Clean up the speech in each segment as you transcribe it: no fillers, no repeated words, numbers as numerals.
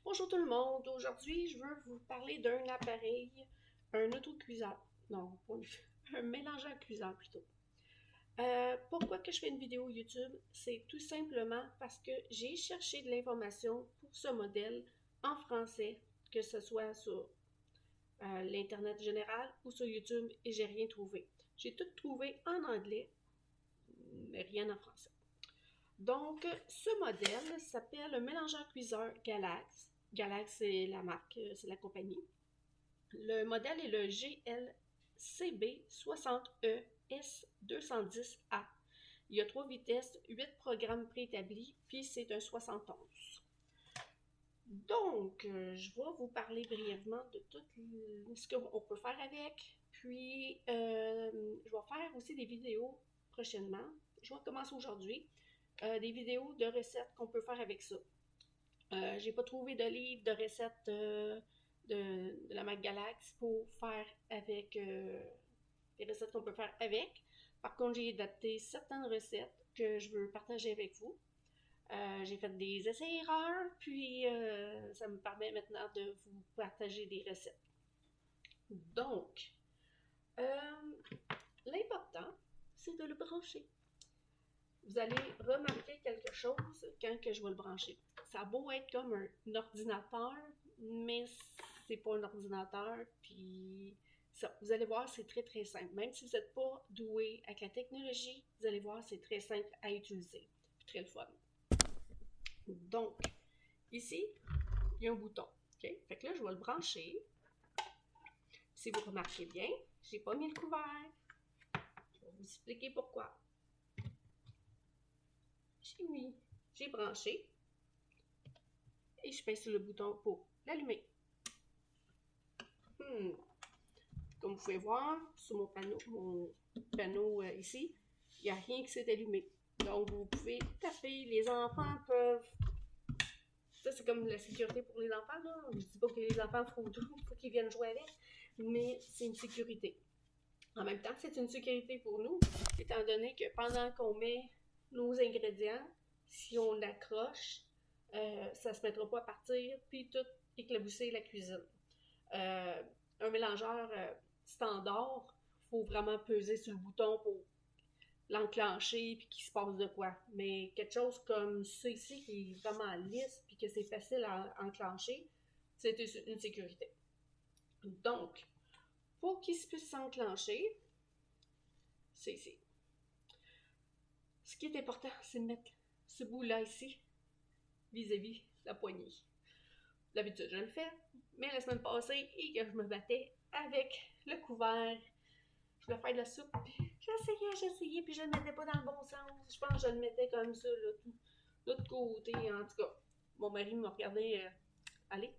Bonjour tout le monde, aujourd'hui je veux vous parler d'un appareil, un autocuiseur, non, pas un mélangeur cuiseur plutôt. Pourquoi que je fais une vidéo YouTube? C'est tout simplement parce que j'ai cherché de l'information pour ce modèle en français, que ce soit sur l'internet général ou sur YouTube et j'ai rien trouvé. J'ai tout trouvé en anglais, mais rien en français. Donc, ce modèle s'appelle le mélangeur cuiseur Galax. Galax, c'est la marque, c'est la compagnie. Le modèle est le GLCB60ES210A. Il y a 3 vitesses, 8 programmes préétablis, puis c'est un 71. Donc, je vais vous parler brièvement de tout ce qu'on peut faire avec. Puis, je vais faire aussi des vidéos prochainement. Je vais commencer aujourd'hui. Des vidéos de recettes qu'on peut faire avec ça. J'ai pas trouvé de livre de recettes de la marque Galax pour faire avec les recettes qu'on peut faire avec. Par contre, j'ai adapté certaines recettes que je veux partager avec vous. J'ai fait des essais-erreurs, puis ça me permet maintenant de vous partager des recettes. Donc, l'important, c'est de le brancher. Vous allez remarquer quelque chose quand que je vais le brancher. Ça a beau être comme un ordinateur, mais c'est pas un ordinateur, puis ça, vous allez voir, c'est très très simple. Même si vous n'êtes pas doué avec la technologie, vous allez voir, c'est très simple à utiliser. Très le fun. Donc, ici, il y a un bouton. Okay? Fait que là, je vais le brancher. Si vous remarquez bien, j'ai pas mis le couvert. Je vais vous expliquer pourquoi. J'ai branché et je pèse sur le bouton pour l'allumer. Comme vous pouvez voir sur mon panneau ici, il n'y a rien qui s'est allumé. Donc vous pouvez taper, les enfants peuvent. Ça c'est comme la sécurité pour les enfants, là. Je ne dis pas que les enfants font tout, il faut qu'ils viennent jouer avec, mais c'est une sécurité. En même temps, c'est une sécurité pour nous, étant donné que pendant qu'on met nos ingrédients, si on l'accroche, ça ne se mettra pas à partir, puis tout éclabousser la cuisine. Un mélangeur standard, il faut vraiment peser sur le bouton pour l'enclencher puis qu'il se passe de quoi. Mais quelque chose comme ça ici qui est vraiment lisse puis que c'est facile à enclencher, c'est une sécurité. Donc, pour qu'il puisse s'enclencher, c'est ici. Ce qui est important, c'est de mettre ce bout-là ici vis-à-vis la poignée. D'habitude, je le fais, mais la semaine passée, et que je me battais avec le couvert, je voulais faire de la soupe, j'essayais, puis je le mettais pas dans le bon sens. Je pense que je le mettais comme ça, là, tout, l'autre côté, en tout cas. Mon mari m'a regardé aller.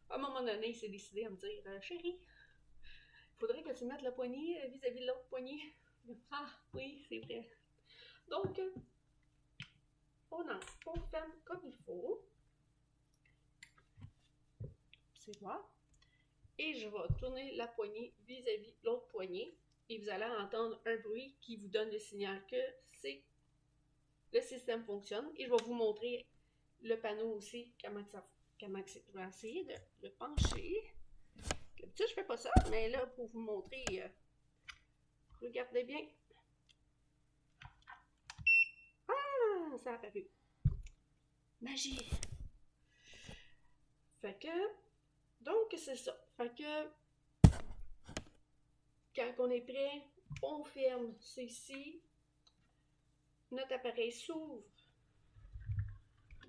À un moment donné, il s'est décidé à me dire chérie, il faudrait que tu mettes la poignée vis-à-vis de l'autre poignée. Ah, oui, c'est vrai. Donc, on ferme comme il faut. C'est voir. Et je vais tourner la poignée vis-à-vis de l'autre poignée. Et vous allez entendre un bruit qui vous donne le signal que le système fonctionne. Et je vais vous montrer le panneau aussi, comment c'est. Je vais essayer de le pencher. D'habitude, je ne fais pas ça, mais là, pour vous montrer, regardez bien. Ah, ça a apparu. Magie! Fait que, donc c'est ça. Fait que, quand on est prêt, on ferme ceci. Notre appareil s'ouvre.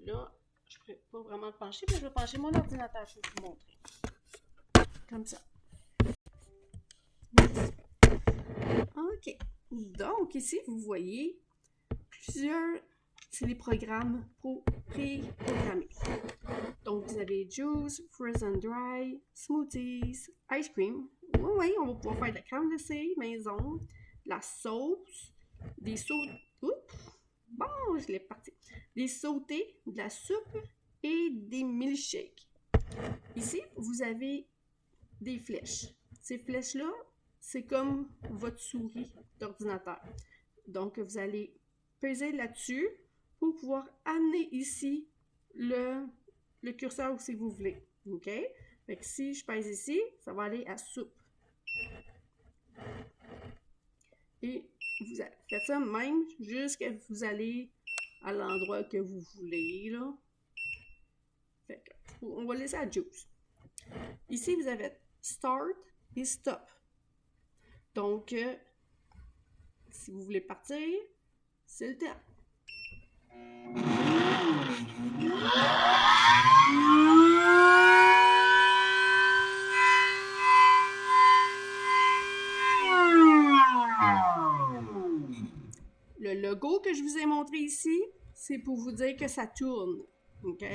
Là, je ne peux pas vraiment le pencher, mais je vais pencher mon ordinateur pour vous montrer. Comme ça. OK. Donc, ici, vous voyez plusieurs, c'est les programmes pré-programmés. Donc, vous avez juice, frozen dry, smoothies, ice cream. Oui, on va pouvoir faire de la crème glacée maison, de la sauce, des sauces. Bon, je l'ai parti. Des sautés, de la soupe et des milkshakes. Ici, vous avez des flèches. Ces flèches-là, c'est comme votre souris d'ordinateur. Donc, vous allez peser là-dessus pour pouvoir amener ici le le curseur où c'est que vous voulez. OK? Fait que si je pèse ici, ça va aller à soupe. Et vous faites ça même jusqu'à ce que vous allez à l'endroit que vous voulez, là. Fait que, on va laisser à juice. Ici, vous avez start et stop. Donc, si vous voulez partir, c'est le temps. Le logo que je vous ai montré ici, c'est pour vous dire que ça tourne. OK?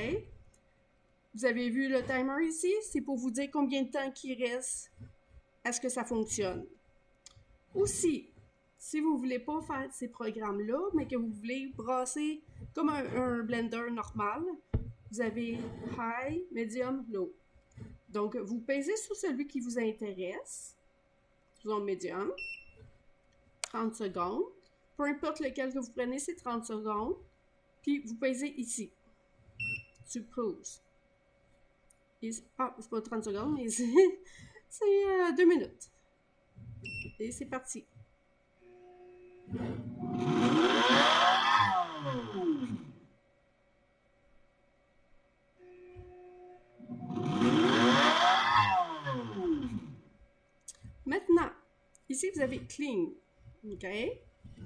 Vous avez vu le timer ici? C'est pour vous dire combien de temps il reste à ce que ça fonctionne. Aussi, si vous ne voulez pas faire ces programmes-là, mais que vous voulez brasser comme un blender normal, vous avez High, Medium, Low. Donc, vous pèsez sur celui qui vous intéresse, zone Medium, 30 secondes. Peu importe lequel que vous prenez, c'est 30 secondes. Puis, vous pèsez ici, sur Pause. C'est pas 30 secondes, mais c'est 2 minutes. Et c'est parti. Maintenant, ici, vous avez Clean. OK?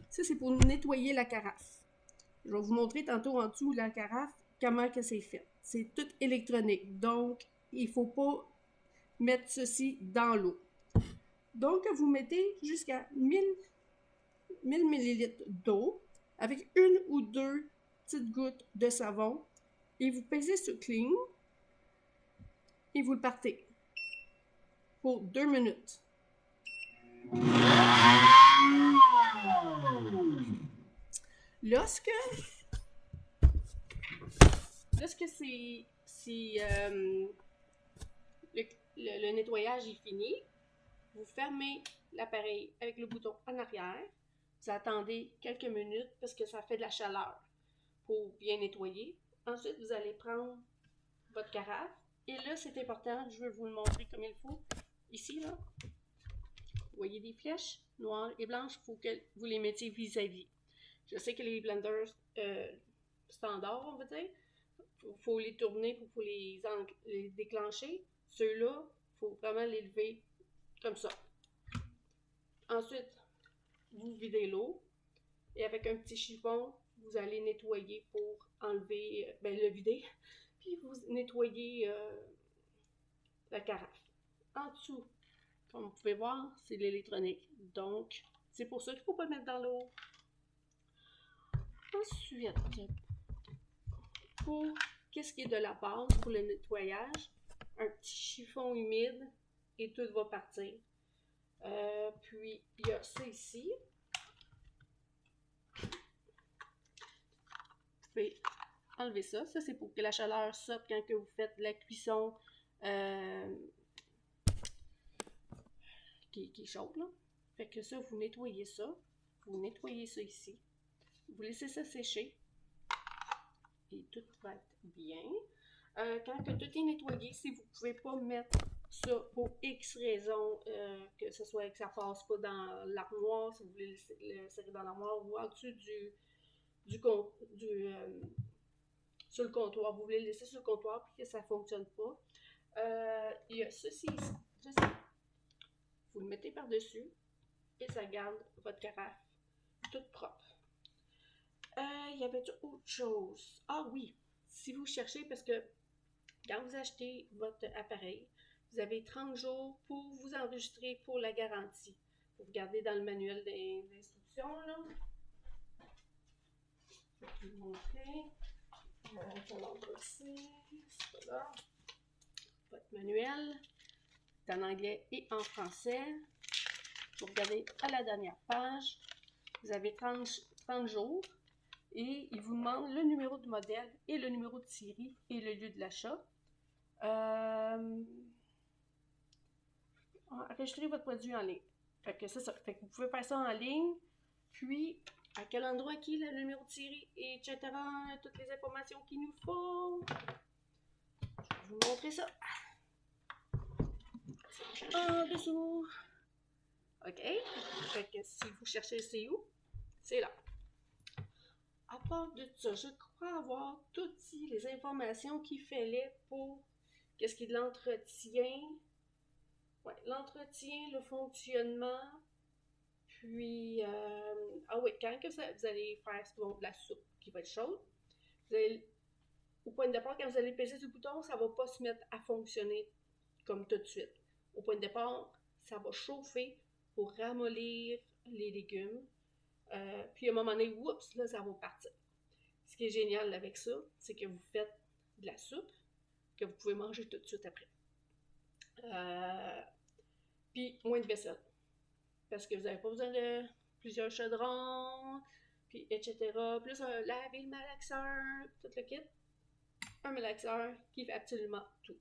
Ça, c'est pour nettoyer la carafe. Je vais vous montrer tantôt en dessous de la carafe comment que c'est fait. C'est tout électronique. Donc, il ne faut pas mettre ceci dans l'eau. Donc, vous mettez jusqu'à 1000 ml d'eau avec une ou deux petites gouttes de savon et vous pesez sur Clean et vous le partez pour 2 minutes. Lorsque le nettoyage est fini, vous fermez l'appareil avec le bouton en arrière. Vous attendez quelques minutes parce que ça fait de la chaleur pour bien nettoyer. Ensuite, vous allez prendre votre carafe. Et là, c'est important, je vais vous le montrer comme il faut. Ici, là, vous voyez des flèches noires et blanches, il faut que vous les mettiez vis-à-vis. Je sais que les blenders standards, on va dire, il faut les tourner pour les déclencher. Ceux-là, il faut vraiment les lever comme ça. Ensuite, vous videz l'eau et avec un petit chiffon, vous allez nettoyer pour enlever, le vider, puis vous nettoyez la carafe. En dessous, comme vous pouvez voir, c'est l'électronique. Donc, c'est pour ça qu'il ne faut pas mettre dans l'eau. Ensuite, pour qu'est-ce qui est de la base pour le nettoyage, un petit chiffon humide et tout va partir. Puis, il y a ça ici. Vous pouvez enlever ça. Ça, c'est pour que la chaleur sorte quand que vous faites la cuisson qui est chaude, là. Fait que ça, vous nettoyez ça. Vous nettoyez ça ici. Vous laissez ça sécher. Et tout va être bien. Quand que tout est nettoyé, si vous ne pouvez pas mettre ça pour X raison, que ce soit que ça ne passe pas dans l'armoire, si vous voulez le serrer dans l'armoire ou en dessous sur le comptoir, vous voulez le laisser sur le comptoir puis que ça ne fonctionne pas. Il y a ceci ici. Vous le mettez par-dessus et ça garde votre carafe toute propre. Il y avait autre chose. Ah oui, si vous cherchez, parce que quand vous achetez votre appareil, vous avez 30 jours pour vous enregistrer pour la garantie. Vous regardez dans le manuel d'instructions, là. Je vais vous montrer. C'est là. Votre manuel est en anglais et en français. Vous regardez à la dernière page. Vous avez 30 jours. Et il vous demande le numéro de modèle et le numéro de série et le lieu de l'achat. Enregistrez votre produit en ligne. Fait que c'est ça. Fait que vous pouvez faire ça en ligne. Puis, à quel endroit qui est le numéro de série, etc. Toutes les informations qu'il nous faut. chercherez ça en dessous. OK? Fait que si vous cherchez c'est où, c'est là. À part de ça, je crois avoir tout dit les informations qu'il fallait pour qu'est-ce qui est de l'entretien. Ouais, l'entretien, le fonctionnement. Puis, ah oui, quand que vous allez faire de la soupe qui va être chaude, vous allez, au point de départ, quand vous allez peser sur le bouton, ça ne va pas se mettre à fonctionner comme tout de suite. Au point de départ, ça va chauffer pour ramollir les légumes. Puis à un moment donné, oups, là, ça va partir. Ce qui est génial avec ça, c'est que vous faites de la soupe que vous pouvez manger tout de suite après. Puis moins de vaisselle. Parce que vous n'avez pas besoin de plusieurs chaudrons, puis etc. Plus un laver le malaxeur, tout le kit. Un malaxeur qui fait absolument tout.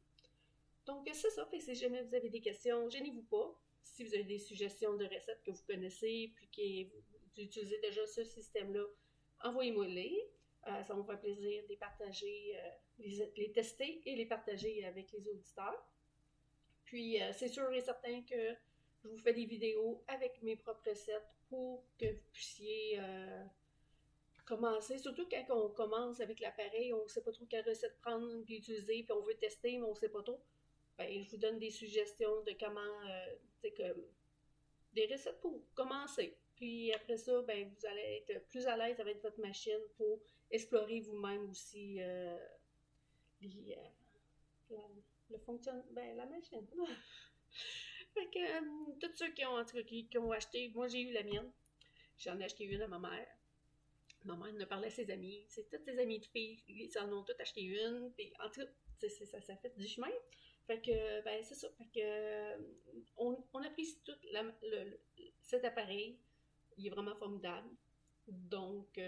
Donc c'est ça, fait que si jamais vous avez des questions, gênez-vous pas. Si vous avez des suggestions de recettes que vous connaissez, puis que vous utilisez déjà ce système-là, envoyez-moi-les. Ça va me faire plaisir de les partager, les tester et les partager avec les auditeurs. Puis c'est sûr et certain que je vous fais des vidéos avec mes propres recettes pour que vous puissiez commencer. Surtout quand on commence avec l'appareil, on ne sait pas trop quelle recette prendre puis utiliser, puis on veut tester, mais on ne sait pas trop. Ben, je vous donne des suggestions de comment, des recettes pour commencer. Puis après ça, ben, vous allez être plus à l'aise avec votre machine pour explorer vous-même aussi la machine. Fait que tous ceux qui ont acheté, moi j'ai eu la mienne. J'en ai acheté une à ma mère. Ma mère me parlait à ses amis. C'est toutes ses amies de filles. Ils en ont toutes acheté une. Puis en tout cas, ça fait du chemin. Fait que, ben, c'est ça. Fait que, on apprécie tout cet appareil. Il est vraiment formidable. Donc,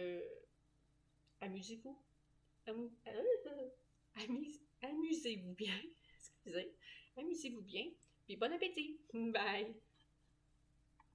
amusez-vous. Amusez-vous bien. Excusez. Amusez-vous bien. Puis bon appétit. Bye.